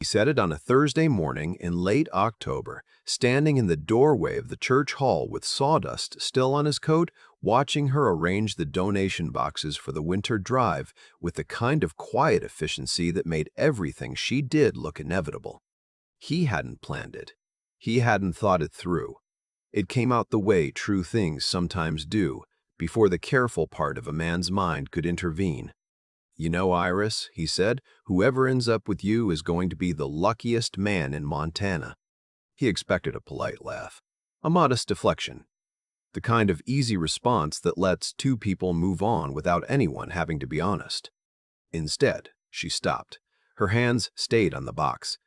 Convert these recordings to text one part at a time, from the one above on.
He said it on a Thursday morning in late October, standing in the doorway of the church hall with sawdust still on his coat, watching her arrange the donation boxes for the winter drive with the kind of quiet efficiency that made everything she did look inevitable. He hadn't planned it. He hadn't thought it through. It came out the way true things sometimes do, before the careful part of a man's mind could intervene. "You know, Iris," he said, "whoever ends up with you is going to be the luckiest man in Montana." He expected a polite laugh, a modest deflection, the kind of easy response that lets two people move on without anyone having to be honest. Instead, she stopped. Her hands stayed on the box.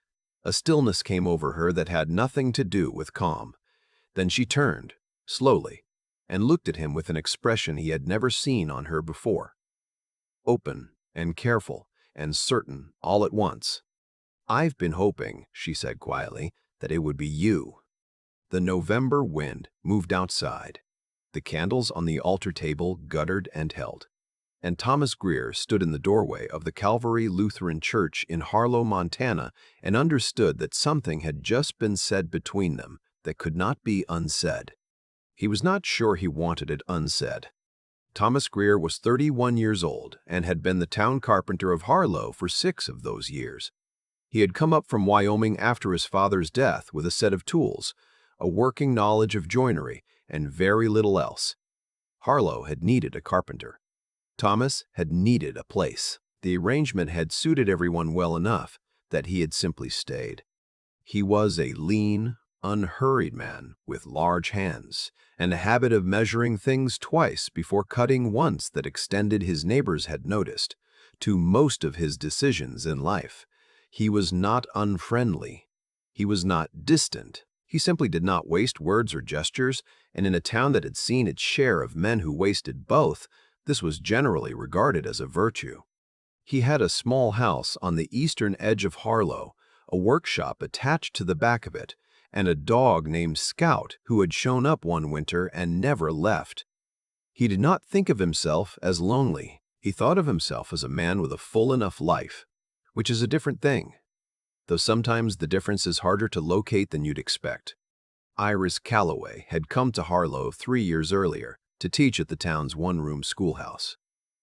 A stillness came over her that had nothing to do with calm. Then she turned, slowly, and looked at him with an expression he had never seen on her before. Open and careful and certain all at once. "I've been hoping," she said quietly, "that it would be you." The November wind moved outside. The candles on the altar table guttered and held. And Thomas Greer stood in the doorway of the Calvary Lutheran Church in Harlow, Montana, and understood that something had just been said between them that could not be unsaid. He was not sure he wanted it unsaid. Thomas Greer was 31 years old and had been the town carpenter of Harlow for 6 of those years. He had come up from Wyoming after his father's death with a set of tools, a working knowledge of joinery, and very little else. Harlow had needed a carpenter. Thomas had needed a place. The arrangement had suited everyone well enough that he had simply stayed. He was a lean, unhurried man with large hands and a habit of measuring things twice before cutting once that extended, his neighbors had noticed, to most of his decisions in life. He was not unfriendly. He was not distant. He simply did not waste words or gestures, and in a town that had seen its share of men who wasted both, this was generally regarded as a virtue. He had a small house on the eastern edge of Harlow, a workshop attached to the back of it, and a dog named Scout who had shown up one winter and never left. He did not think of himself as lonely. He thought of himself as a man with a full enough life, which is a different thing, though sometimes the difference is harder to locate than you'd expect. Iris Calloway had come to Harlow 3 years earlier to teach at the town's one-room schoolhouse.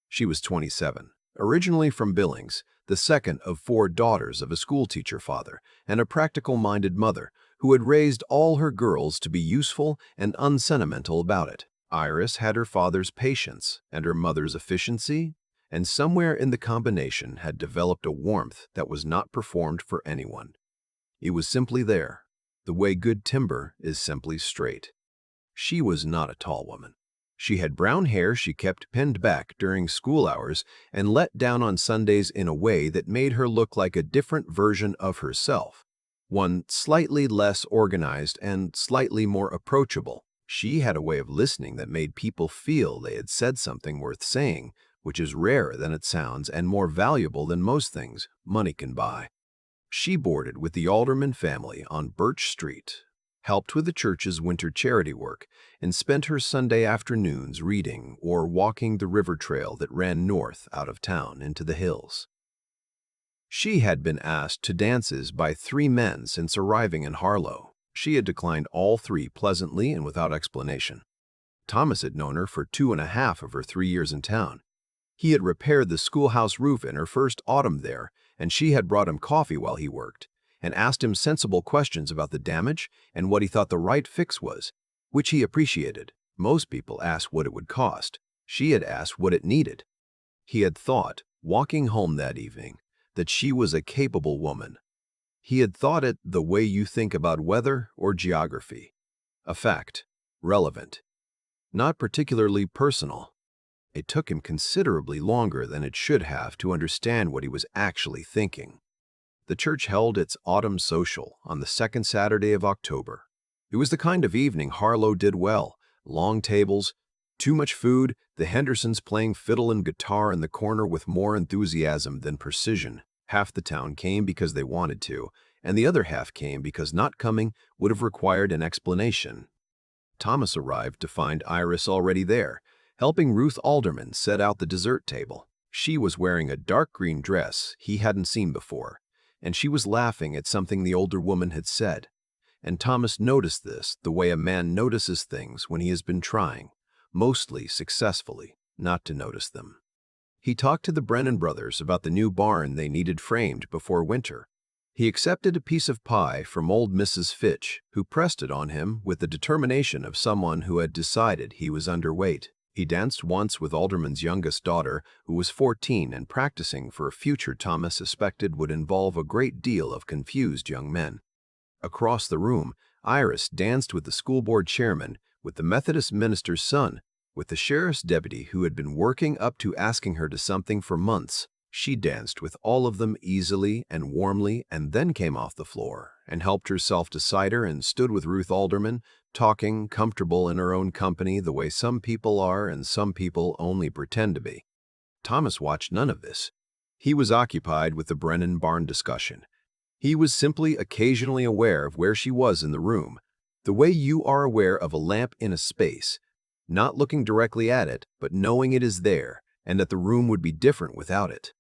She was 27, originally from Billings, the second of 4 daughters of a schoolteacher father and a practical-minded mother who had raised all her girls to be useful and unsentimental about it. Iris had her father's patience and her mother's efficiency, and somewhere in the combination had developed a warmth that was not performed for anyone. It was simply there, the way good timber is simply straight. She was not a tall woman. She had brown hair she kept pinned back during school hours and let down on Sundays in a way that made her look like a different version of herself, one slightly less organized and slightly more approachable. She had a way of listening that made people feel they had said something worth saying, which is rarer than it sounds and more valuable than most things money can buy. She boarded with the Alderman family on Birch Street, helped with the church's winter charity work, and spent her Sunday afternoons reading or walking the river trail that ran north out of town into the hills. She had been asked to dances by 3 men since arriving in Harlow. She had declined all 3 pleasantly and without explanation. Thomas had known her for 2.5 of her 3 years in town. He had repaired the schoolhouse roof in her first autumn there, and she had brought him coffee while he worked, and asked him sensible questions about the damage and what he thought the right fix was, which he appreciated. Most people asked what it would cost. She had asked what it needed. He had thought, walking home that evening, that she was a capable woman. He had thought it the way you think about weather or geography. A fact, relevant, not particularly personal. It took him considerably longer than it should have to understand what he was actually thinking. The church held its autumn social on the 2nd Saturday of October. It was the kind of evening Harlow did well. Long tables, too much food, the Hendersons playing fiddle and guitar in the corner with more enthusiasm than precision. Half the town came because they wanted to, and the other half came because not coming would have required an explanation. Thomas arrived to find Iris already there, helping Ruth Alderman set out the dessert table. She was wearing a dark green dress he hadn't seen before, and she was laughing at something the older woman had said. And Thomas noticed this the way a man notices things when he has been trying, mostly successfully, not to notice them. He talked to the Brennan brothers about the new barn they needed framed before winter. He accepted a piece of pie from old Mrs. Fitch, who pressed it on him with the determination of someone who had decided he was underweight. He danced once with Alderman's youngest daughter, who was 14 and practicing for a future Thomas suspected would involve a great deal of confused young men. Across the room, Iris danced with the school board chairman, with the Methodist minister's son, with the sheriff's deputy who had been working up to asking her to something for months. She danced with all of them easily and warmly, and then came off the floor and helped herself to cider and stood with Ruth Alderman, talking, comfortable in her own company the way some people are and some people only pretend to be. Thomas watched none of this. He was occupied with the Brennan barn discussion. He was simply occasionally aware of where she was in the room, the way you are aware of a lamp in a space, not looking directly at it, but knowing it is there, and that the room would be different without it.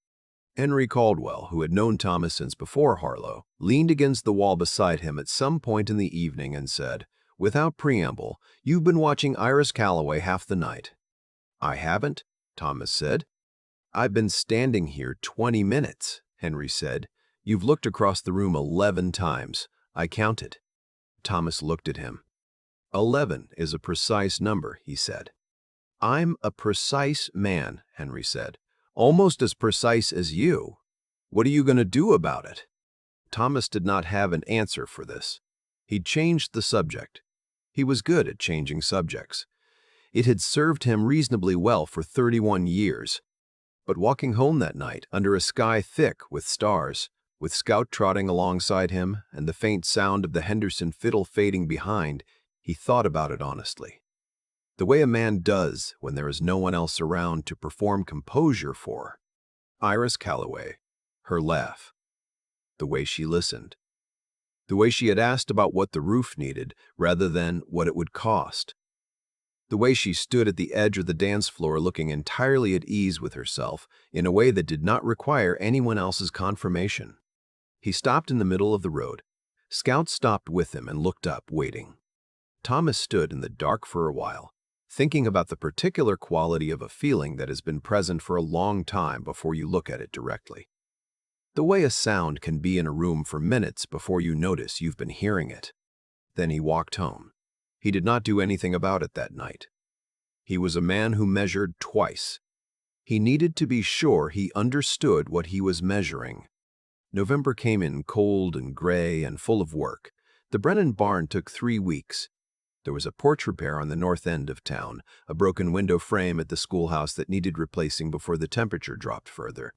Henry Caldwell, who had known Thomas since before Harlow, leaned against the wall beside him at some point in the evening and said, without preamble, "You've been watching Iris Calloway half the night." "I haven't," Thomas said. "I've been standing here 20 minutes," Henry said. "You've looked across the room 11 times. I counted." Thomas looked at him. 11 is a precise number, he said. "I'm a precise man," Henry said. "Almost as precise as you. What are you going to do about it?" Thomas did not have an answer for this. He changed the subject. He was good at changing subjects. It had served him reasonably well for 31 years. But walking home that night, under a sky thick with stars, with Scout trotting alongside him and the faint sound of the Henderson fiddle fading behind, he thought about it honestly. The way a man does when there is no one else around to perform composure for. Iris Calloway, her laugh, the way she listened, the way she had asked about what the roof needed rather than what it would cost, the way she stood at the edge of the dance floor looking entirely at ease with herself in a way that did not require anyone else's confirmation. He stopped in the middle of the road. Scout stopped with him and looked up, waiting. Thomas stood in the dark for a while, thinking about the particular quality of a feeling that has been present for a long time before you look at it directly. The way a sound can be in a room for minutes before you notice you've been hearing it. Then he walked home. He did not do anything about it that night. He was a man who measured twice. He needed to be sure he understood what he was measuring. November came in cold and gray and full of work. The Brennan barn took 3 weeks. There was a porch repair on the north end of town, a broken window frame at the schoolhouse that needed replacing before the temperature dropped further.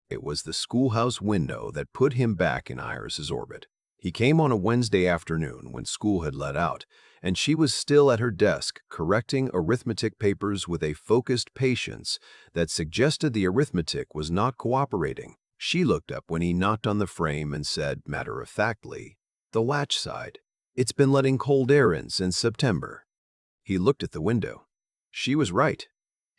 It was the schoolhouse window that put him back in Iris's orbit. He came on a Wednesday afternoon when school had let out, and she was still at her desk correcting arithmetic papers with a focused patience that suggested the arithmetic was not cooperating. She looked up when he knocked on the frame and said, matter-of-factly, "The latch side. It's been letting cold air in since September." He looked at the window. She was right.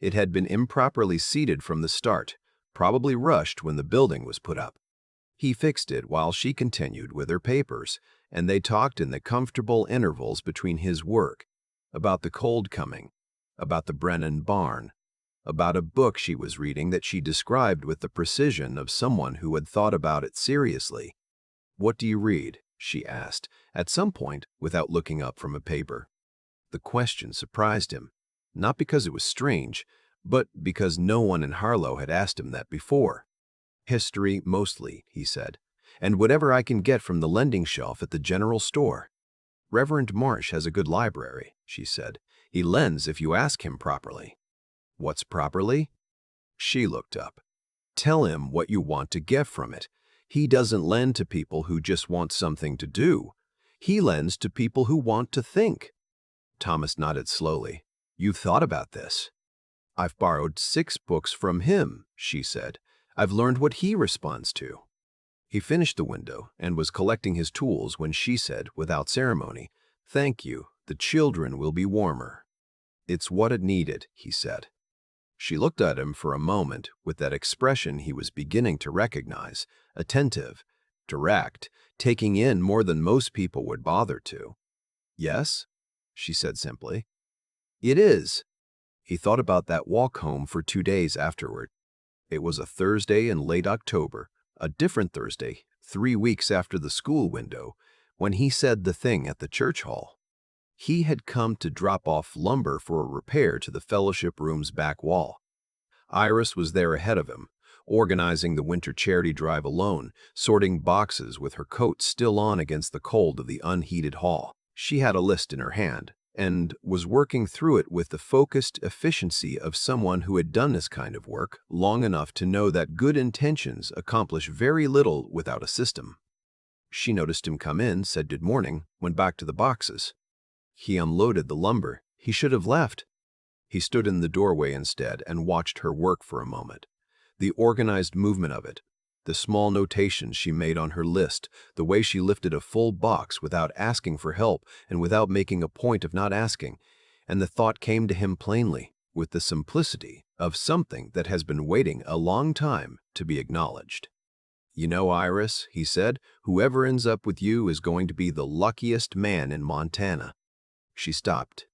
It had been improperly seated from the start, probably rushed when the building was put up. He fixed it while she continued with her papers, and they talked in the comfortable intervals between his work, about the cold coming, about the Brennan barn, about a book she was reading that she described with the precision of someone who had thought about it seriously. "What do you read?" she asked, at some point without looking up from a paper. The question surprised him, not because it was strange, but because no one in Harlow had asked him that before. "History, mostly," he said, "and whatever I can get from the lending shelf at the general store." "Reverend Marsh has a good library," she said. "He lends if you ask him properly." "What's properly?" She looked up. "Tell him what you want to get from it. He doesn't lend to people who just want something to do. He lends to people who want to think." Thomas nodded slowly. "You've thought about this?" "I've borrowed 6 books from him," she said. "I've learned what he responds to." He finished the window and was collecting his tools when she said, without ceremony, "Thank you. The children will be warmer." "It's what it needed," he said. She looked at him for a moment with that expression he was beginning to recognize, attentive, direct, taking in more than most people would bother to. "Yes," she said simply. "It is." He thought about that walk home for 2 days afterward. It was a Thursday in late October, a different Thursday, 3 weeks after the school window, when he said the thing at the church hall. He had come to drop off lumber for a repair to the fellowship room's back wall. Iris was there ahead of him, organizing the winter charity drive alone, sorting boxes with her coat still on against the cold of the unheated hall. She had a list in her hand and was working through it with the focused efficiency of someone who had done this kind of work long enough to know that good intentions accomplish very little without a system. She noticed him come in, said good morning, went back to the boxes. He unloaded the lumber. He should have left. He stood in the doorway instead and watched her work for a moment. The organized movement of it, the small notations she made on her list, the way she lifted a full box without asking for help and without making a point of not asking, and the thought came to him plainly, with the simplicity of something that has been waiting a long time to be acknowledged. "You know, Iris," he said, "whoever ends up with you is going to be the luckiest man in Montana." She stopped.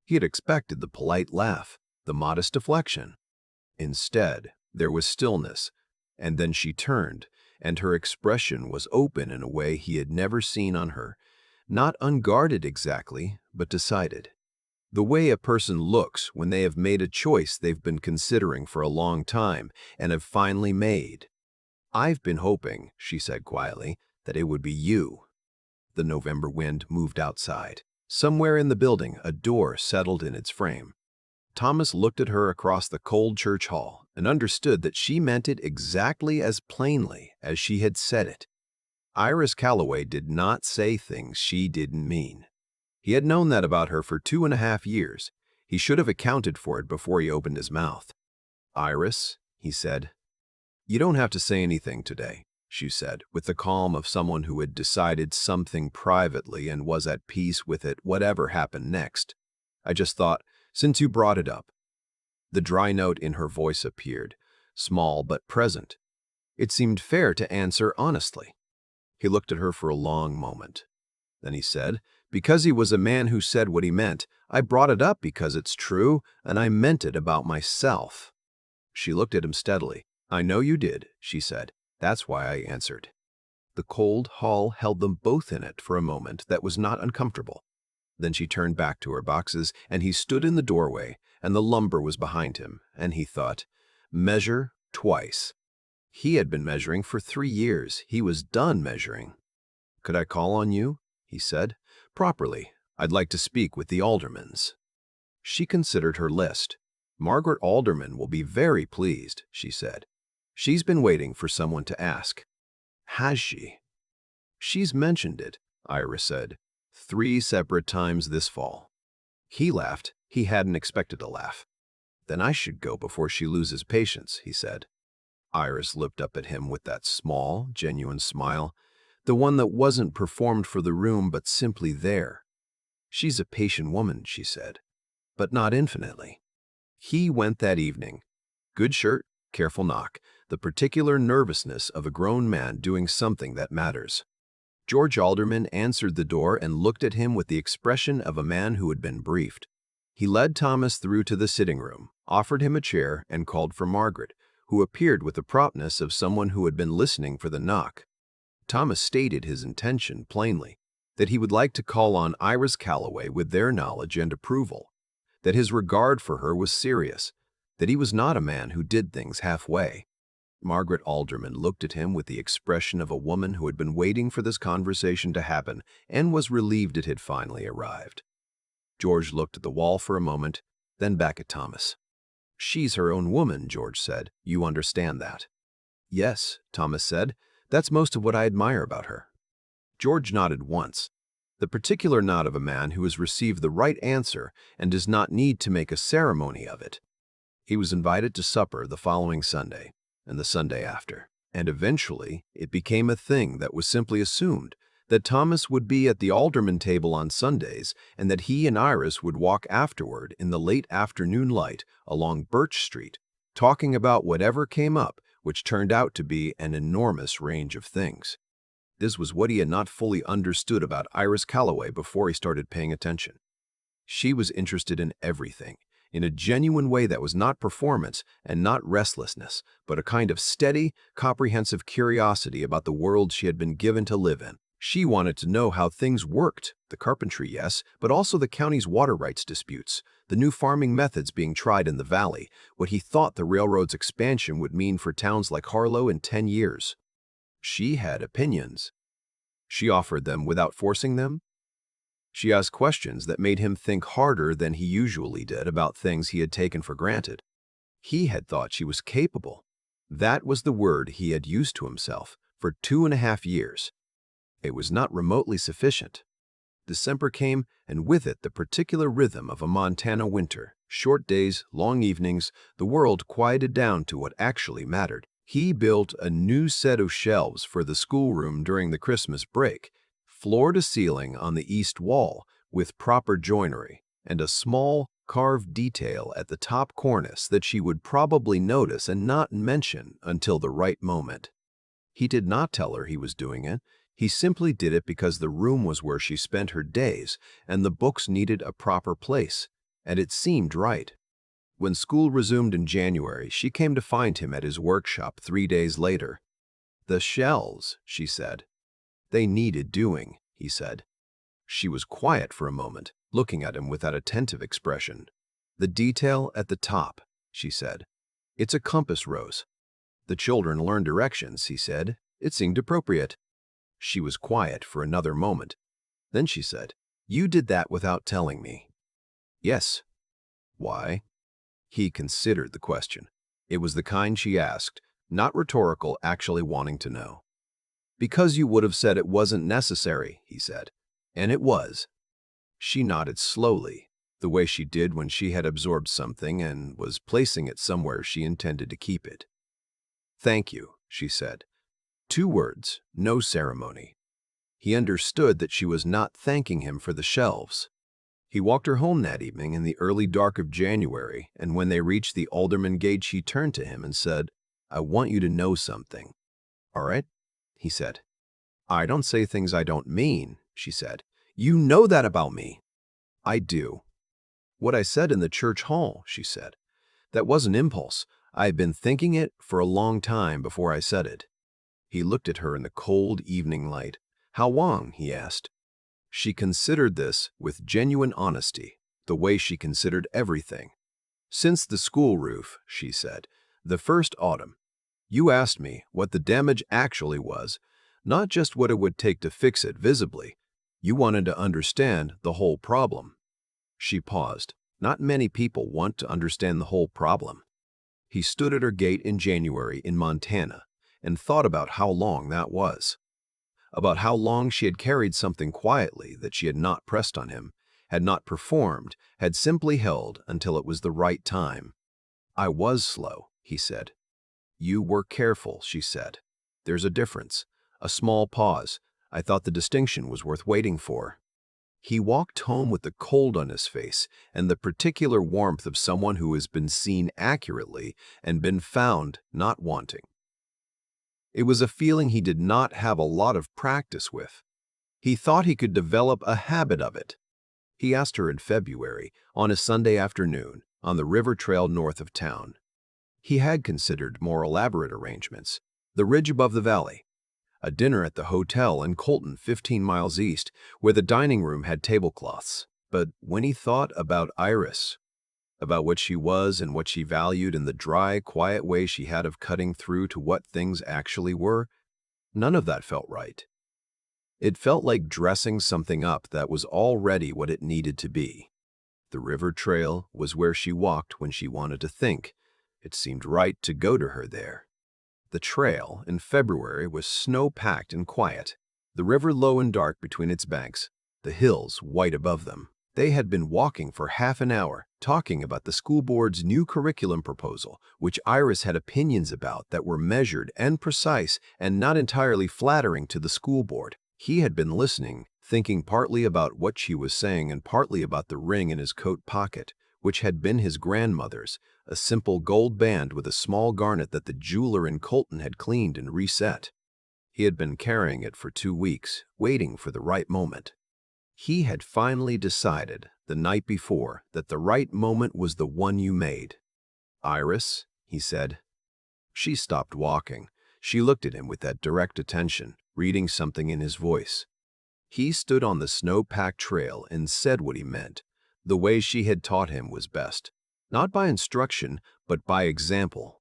He had expected the polite laugh, the modest deflection. Instead, there was stillness, and then she turned, and her expression was open in a way he had never seen on her, not unguarded exactly, but decided. The way a person looks when they have made a choice they've been considering for a long time and have finally made. "I've been hoping," she said quietly, "that it would be you." The November wind moved outside. Somewhere in the building, a door settled in its frame. Thomas looked at her across the cold church hall and understood that she meant it exactly as plainly as she had said it. Iris Calloway did not say things she didn't mean. He had known that about her for 2.5 years. He should have accounted for it before he opened his mouth. "Iris," he said. "You don't have to say anything today," she said, with the calm of someone who had decided something privately and was at peace with it whatever happened next. "I just thought, since you brought it up." The dry note in her voice appeared, small but present. It seemed fair to answer honestly. He looked at her for a long moment. Then he said, "Because he was a man who said what he meant, I brought it up because it's true, and I meant it about myself." She looked at him steadily. "I know you did," she said. "That's why I answered." The cold hall held them both in it for a moment that was not uncomfortable. Then she turned back to her boxes, and he stood in the doorway, and the lumber was behind him, and he thought, measure twice. He had been measuring for 3 years. He was done measuring. "Could I call on you?" he said. "Properly. I'd like to speak with the aldermans." She considered her list. "Margaret Alderman will be very pleased," she said. "She's been waiting for someone to ask." "Has she?" "She's mentioned it," Iris said, 3 separate times this fall. He laughed. He hadn't expected a laugh. "Then I should go before she loses patience," he said. Iris looked up at him with that small, genuine smile, the one that wasn't performed for the room but simply there. "She's a patient woman," she said, "but not infinitely." He went that evening. Good shirt, careful knock, the particular nervousness of a grown man doing something that matters. George Alderman answered the door and looked at him with the expression of a man who had been briefed. He led Thomas through to the sitting room, offered him a chair, and called for Margaret, who appeared with the promptness of someone who had been listening for the knock. Thomas stated his intention plainly, that he would like to call on Iris Calloway with their knowledge and approval, that his regard for her was serious, that he was not a man who did things halfway. Margaret Alderman looked at him with the expression of a woman who had been waiting for this conversation to happen and was relieved it had finally arrived. George looked at the wall for a moment, then back at Thomas. "She's her own woman," George said. "You understand that?" "Yes," Thomas said. "That's most of what I admire about her." George nodded once, the particular nod of a man who has received the right answer and does not need to make a ceremony of it. He was invited to supper the following Sunday, and the Sunday after, and eventually it became a thing that was simply assumed, that Thomas would be at the alderman table on Sundays and that he and Iris would walk afterward in the late afternoon light along Birch Street, talking about whatever came up, which turned out to be an enormous range of things. This was what he had not fully understood about Iris Calloway before he started paying attention. She was interested in everything, in a genuine way that was not performance and not restlessness, but a kind of steady, comprehensive curiosity about the world she had been given to live in. She wanted to know how things worked, the carpentry, yes, but also the county's water rights disputes, the new farming methods being tried in the valley, what he thought the railroad's expansion would mean for towns like Harlow in 10 years. She had opinions. She offered them without forcing them. She asked questions that made him think harder than he usually did about things he had taken for granted. He had thought she was capable. That was the word he had used to himself for 2.5 years. It was not remotely sufficient. December came, and with it the particular rhythm of a Montana winter. Short days, long evenings, the world quieted down to what actually mattered. He built a new set of shelves for the schoolroom during the Christmas break, floor to ceiling on the east wall with proper joinery, and a small, carved detail at the top cornice that she would probably notice and not mention until the right moment. He did not tell her he was doing it. He simply did it because the room was where she spent her days, and the books needed a proper place, and it seemed right. When school resumed in January, she came to find him at his workshop 3 days later. "The shelves," she said. "They needed doing," he said. She was quiet for a moment, looking at him with that attentive expression. "The detail at the top," she said. "It's a compass rose. The children learn directions," he said. It seemed appropriate. She was quiet for another moment. Then she said, "You did that without telling me." "Yes." "Why?" He considered the question. It was the kind she asked, not rhetorical, actually wanting to know. "Because you would have said it wasn't necessary," he said. "And it was." She nodded slowly, the way she did when she had absorbed something and was placing it somewhere she intended to keep it. "Thank you," she said. 2 words, no ceremony. He understood that she was not thanking him for the shelves. He walked her home that evening in the early dark of January, and when they reached the Alderman gate, she turned to him and said, "I want you to know something." "All right," he said. "I don't say things I don't mean," she said. "You know that about me." "I do." "What I said in the church hall," she said. "That was an impulse. I've been thinking it for a long time before I said it." He looked at her in the cold evening light. "How long?" he asked. She considered this with genuine honesty, the way she considered everything. "Since the school roof," she said, "the first autumn. You asked me what the damage actually was, not just what it would take to fix it visibly. You wanted to understand the whole problem." She paused. Not many people want to understand the whole problem. He stood at her gate in January in Montana and thought about how long that was. About how long she had carried something quietly that she had not pressed on him, had not performed, had simply held until it was the right time. "I was slow," he said. "You were careful," she said. "There's a difference." A small pause. I thought the distinction was worth waiting for. He walked home with the cold on his face and the particular warmth of someone who has been seen accurately and been found not wanting. It was a feeling he did not have a lot of practice with. He thought he could develop a habit of it. He asked her in February, on a Sunday afternoon, on the river trail north of town. He had considered more elaborate arrangements. The ridge above the valley. A dinner at the hotel in Colton, 15 miles east, where the dining room had tablecloths. But when he thought about Iris, about what she was and what she valued and the dry, quiet way she had of cutting through to what things actually were, none of that felt right. It felt like dressing something up that was already what it needed to be. The river trail was where she walked when she wanted to think. It seemed right to go to her there. The trail in February was snow-packed and quiet, the river low and dark between its banks, the hills white above them. They had been walking for half an hour, talking about the school board's new curriculum proposal, which Iris had opinions about that were measured and precise and not entirely flattering to the school board. He had been listening, thinking partly about what she was saying and partly about the ring in his coat pocket, which had been his grandmother's, a simple gold band with a small garnet that the jeweler in Colton had cleaned and reset. He had been carrying it for 2 weeks, waiting for the right moment. He had finally decided the night before that the right moment was the one you made. "Iris," he said. She stopped walking. She looked at him with that direct attention, reading something in his voice. He stood on the snow-packed trail and said what he meant. The way she had taught him was best. Not by instruction, but by example.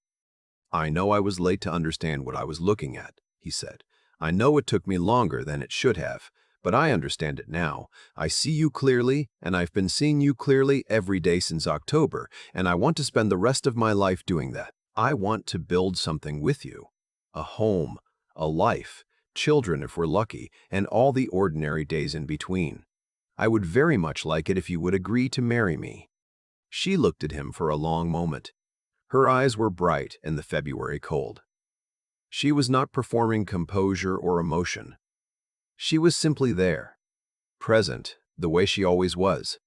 "I know I was late to understand what I was looking at," he said. "I know it took me longer than it should have, but I understand it now. I see you clearly, and I've been seeing you clearly every day since October, and I want to spend the rest of my life doing that. I want to build something with you. A home, a life, children if we're lucky, and all the ordinary days in between. I would very much like it if you would agree to marry me." She looked at him for a long moment. Her eyes were bright in the February cold. She was not performing composure or emotion. She was simply there, present, the way she always was.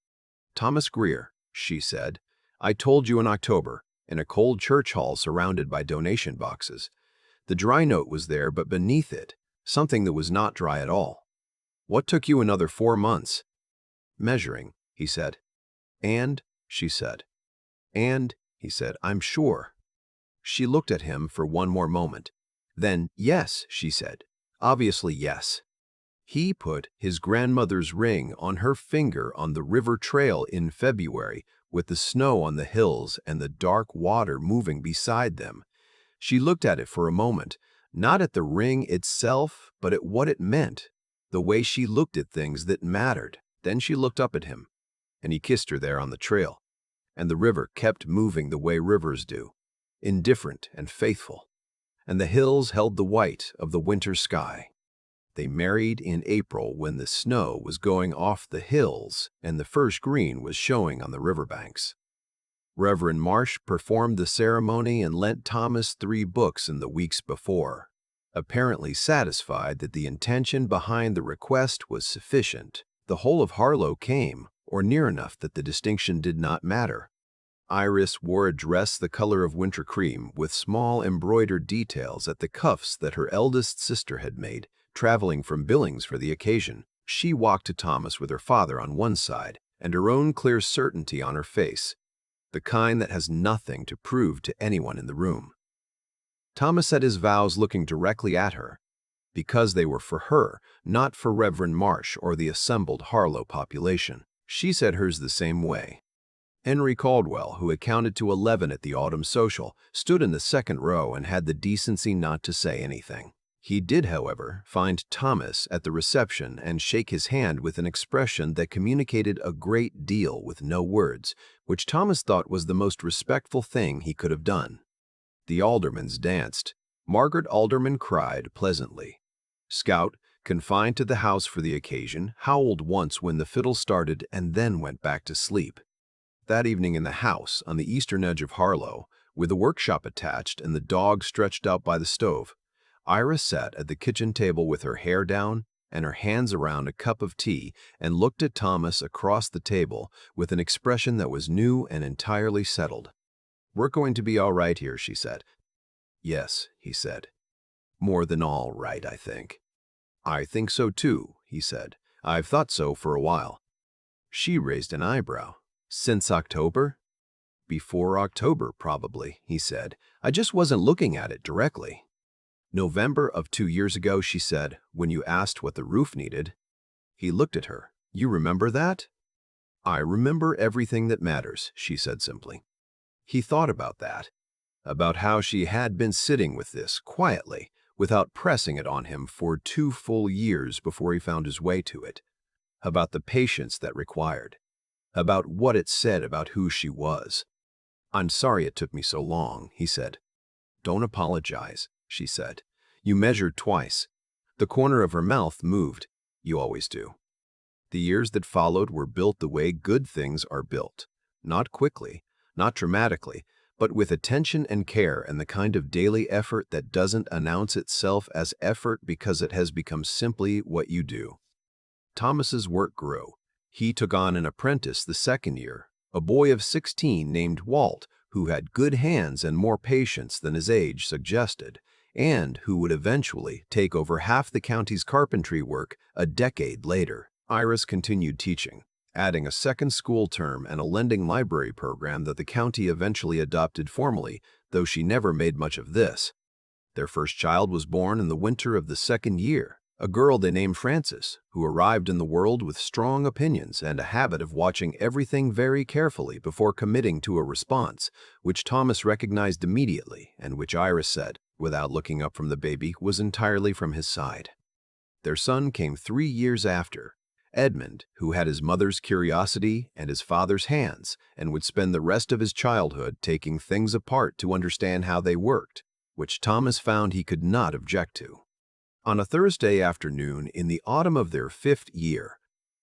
"Thomas Greer," she said, "I told you in October, in a cold church hall surrounded by donation boxes. The dry note was there, but beneath it, something that was not dry at all. What took you another 4 months?" "Measuring," he said. "And?" she said. "And," he said, "I'm sure." She looked at him for one more moment. Then, "Yes," she said. "Obviously, yes." He put his grandmother's ring on her finger on the river trail in February, with the snow on the hills and the dark water moving beside them. She looked at it for a moment, not at the ring itself, but at what it meant, the way she looked at things that mattered. Then she looked up at him, and he kissed her there on the trail. And the river kept moving the way rivers do, indifferent and faithful. And the hills held the white of the winter sky. They married in April when the snow was going off the hills and the first green was showing on the riverbanks. Reverend Marsh performed the ceremony and lent Thomas 3 books in the weeks before, apparently satisfied that the intention behind the request was sufficient. The whole of Harlow came, or near enough that the distinction did not matter. Iris wore a dress the color of winter cream with small embroidered details at the cuffs that her eldest sister had made, traveling from Billings for the occasion. She walked to Thomas with her father on one side and her own clear certainty on her face, the kind that has nothing to prove to anyone in the room. Thomas said his vows looking directly at her, because they were for her, not for Reverend Marsh or the assembled Harlow population. She said hers the same way. Henry Caldwell, who had counted to 11 at the autumn social, stood in the second row and had the decency not to say anything. He did, however, find Thomas at the reception and shake his hand with an expression that communicated a great deal with no words, which Thomas thought was the most respectful thing he could have done. The aldermans danced. Margaret Alderman cried pleasantly. Scout, confined to the house for the occasion, howled once when the fiddle started and then went back to sleep. That evening in the house, on the eastern edge of Harlow, with the workshop attached and the dog stretched out by the stove, Iris sat at the kitchen table with her hair down and her hands around a cup of tea and looked at Thomas across the table with an expression that was new and entirely settled. "We're going to be all right here," she said. "Yes," he said. "More than all right, I think." "I think so too," he said. "I've thought so for a while." She raised an eyebrow. "Since October?" "Before October, probably," he said. "I just wasn't looking at it directly." "November of 2 years ago," she said, "when you asked what the roof needed." He looked at her. "You remember that?" "I remember everything that matters," she said simply. He thought about that, about how she had been sitting with this quietly, without pressing it on him for 2 full years before he found his way to it, about the patience that required, about what it said about who she was. "I'm sorry it took me so long," he said. "Don't apologize," she said. "You measured twice." The corner of her mouth moved. "You always do." The years that followed were built the way good things are built, not quickly, not dramatically, but with attention and care and the kind of daily effort that doesn't announce itself as effort because it has become simply what you do. Thomas's work grew. He took on an apprentice the second year, a boy of 16 named Walt, who had good hands and more patience than his age suggested, and who would eventually take over half the county's carpentry work a decade later. Iris continued teaching, adding a second school term and a lending library program that the county eventually adopted formally, though she never made much of this. Their first child was born in the winter of the second year, a girl they named Frances, who arrived in the world with strong opinions and a habit of watching everything very carefully before committing to a response, which Thomas recognized immediately and which Iris said, without looking up from the baby, was entirely from his side. Their son came 3 years after, Edmund, who had his mother's curiosity and his father's hands and would spend the rest of his childhood taking things apart to understand how they worked, which Thomas found he could not object to. On a Thursday afternoon in the autumn of their 5th year,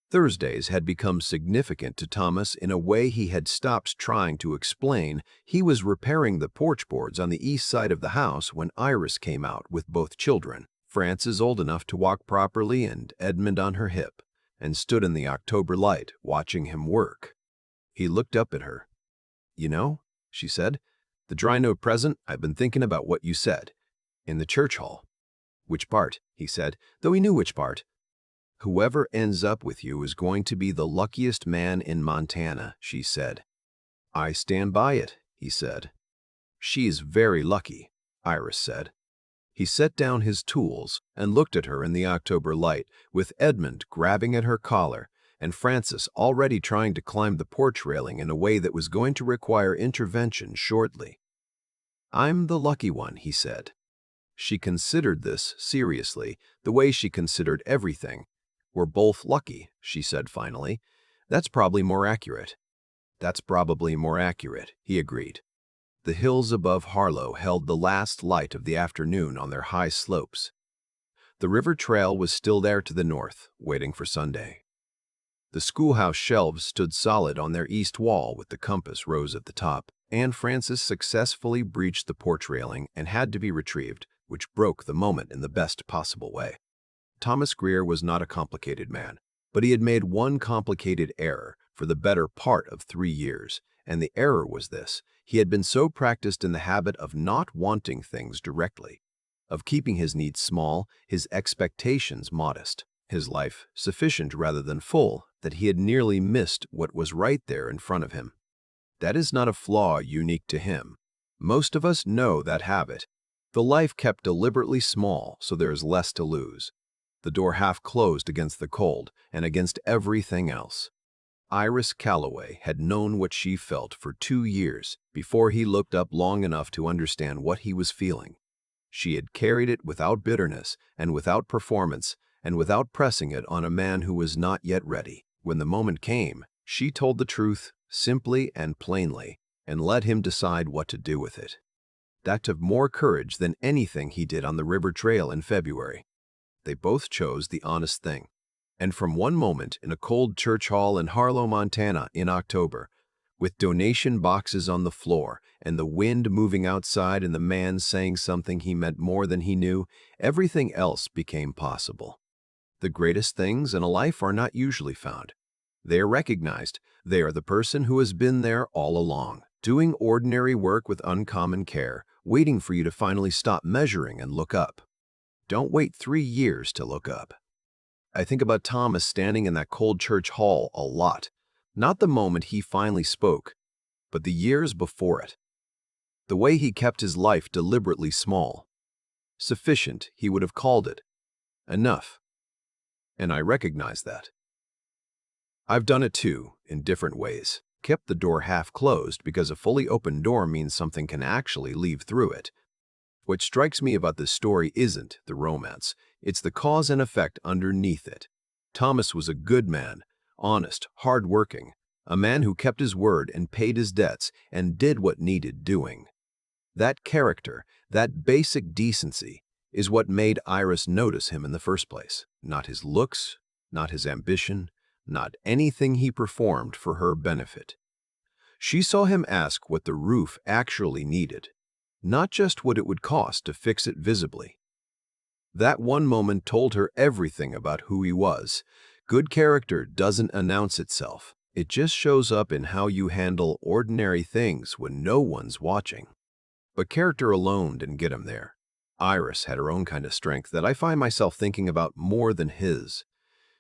Thursdays had become significant to Thomas in a way he had stopped trying to explain. He was repairing the porch boards on the east side of the house when Iris came out with both children, Frances old enough to walk properly and Edmund on her hip, and stood in the October light watching him work. He looked up at her. "You know," she said, "the dry note present, I've been thinking about what you said. In the church hall." "Which part?" he said, though he knew which part. "Whoever ends up with you is going to be the luckiest man in Montana," she said. "I stand by it," he said. "She's very lucky," Iris said. He set down his tools and looked at her in the October light, with Edmund grabbing at her collar and Frances already trying to climb the porch railing in a way that was going to require intervention shortly. "I'm the lucky one," he said. She considered this seriously, the way she considered everything. "We're both lucky," she said finally. "That's probably more accurate." "That's probably more accurate," he agreed. The hills above Harlow held the last light of the afternoon on their high slopes. The river trail was still there to the north, waiting for Sunday. The schoolhouse shelves stood solid on their east wall with the compass rose at the top, and Frances successfully breached the porch railing and had to be retrieved, which broke the moment in the best possible way. Thomas Greer was not a complicated man, but he had made one complicated error for the better part of 3 years, and the error was this: he had been so practiced in the habit of not wanting things directly, of keeping his needs small, his expectations modest, his life sufficient rather than full, that he had nearly missed what was right there in front of him. That is not a flaw unique to him. Most of us know that habit. The life kept deliberately small so there is less to lose. The door half closed against the cold and against everything else. Iris Calloway had known what she felt for 2 years before he looked up long enough to understand what he was feeling. She had carried it without bitterness and without performance and without pressing it on a man who was not yet ready. When the moment came, she told the truth simply and plainly and let him decide what to do with it. That took more courage than anything he did on the river trail in February. They both chose the honest thing. And from one moment in a cold church hall in Harlow, Montana in October, with donation boxes on the floor and the wind moving outside and the man saying something he meant more than he knew, everything else became possible. The greatest things in a life are not usually found. They are recognized. They are the person who has been there all along, doing ordinary work with uncommon care, waiting for you to finally stop measuring and look up. Don't wait 3 years to look up. I think about Thomas standing in that cold church hall a lot. Not the moment he finally spoke, but the years before it. The way he kept his life deliberately small. Sufficient, he would have called it. Enough. And I recognize that. I've done it too, in different ways. Kept the door half closed because a fully open door means something can actually leave through it. What strikes me about this story isn't the romance, it's the cause and effect underneath it. Thomas was a good man, honest, hard-working, a man who kept his word and paid his debts and did what needed doing. That character, that basic decency, is what made Iris notice him in the first place. Not his looks, not his ambition, not anything he performed for her benefit. She saw him ask what the roof actually needed, not just what it would cost to fix it visibly. That one moment told her everything about who he was. Good character doesn't announce itself. It just shows up in how you handle ordinary things when no one's watching. But character alone didn't get him there. Iris had her own kind of strength that I find myself thinking about more than his.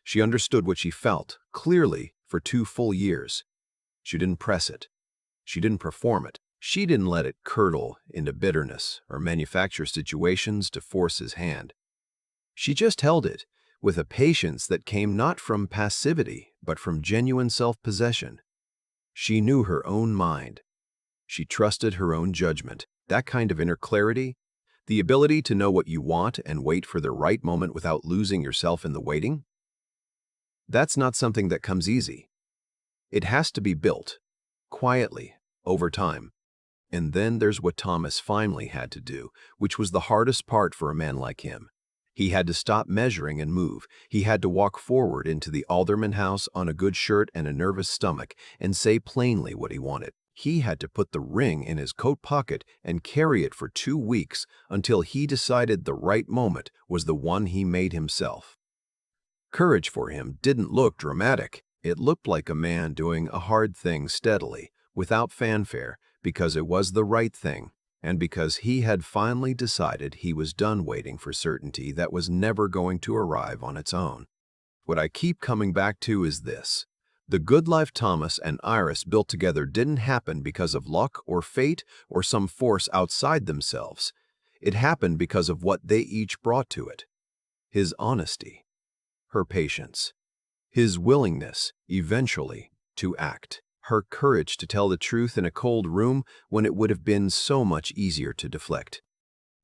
She understood what she felt, clearly, for 2 full years. She didn't press it. She didn't perform it. She didn't let it curdle into bitterness or manufacture situations to force his hand. She just held it with a patience that came not from passivity, but from genuine self-possession. She knew her own mind. She trusted her own judgment. That kind of inner clarity, the ability to know what you want and wait for the right moment without losing yourself in the waiting, that's not something that comes easy. It has to be built, quietly, over time. And then there's what Thomas finally had to do, which was the hardest part for a man like him. He had to stop measuring and move. He had to walk forward into the alderman house on a good shirt and a nervous stomach and say plainly what he wanted. He had to put the ring in his coat pocket and carry it for 2 weeks until he decided the right moment was the one he made himself. Courage for him didn't look dramatic. It looked like a man doing a hard thing steadily, without fanfare, because it was the right thing, and because he had finally decided he was done waiting for certainty that was never going to arrive on its own. What I keep coming back to is this. The good life Thomas and Iris built together didn't happen because of luck or fate or some force outside themselves. It happened because of what they each brought to it. His honesty, her patience, his willingness, eventually, to act, her courage to tell the truth in a cold room when it would have been so much easier to deflect.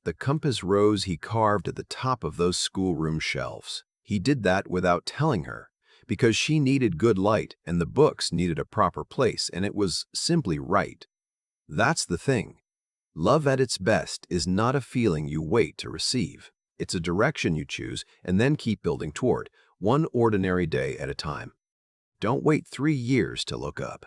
The compass rose he carved at the top of those schoolroom shelves. He did that without telling her, because she needed good light and the books needed a proper place, and it was simply right. That's the thing. Love at its best is not a feeling you wait to receive. It's a direction you choose and then keep building toward, one ordinary day at a time. Don't wait 3 years to look up.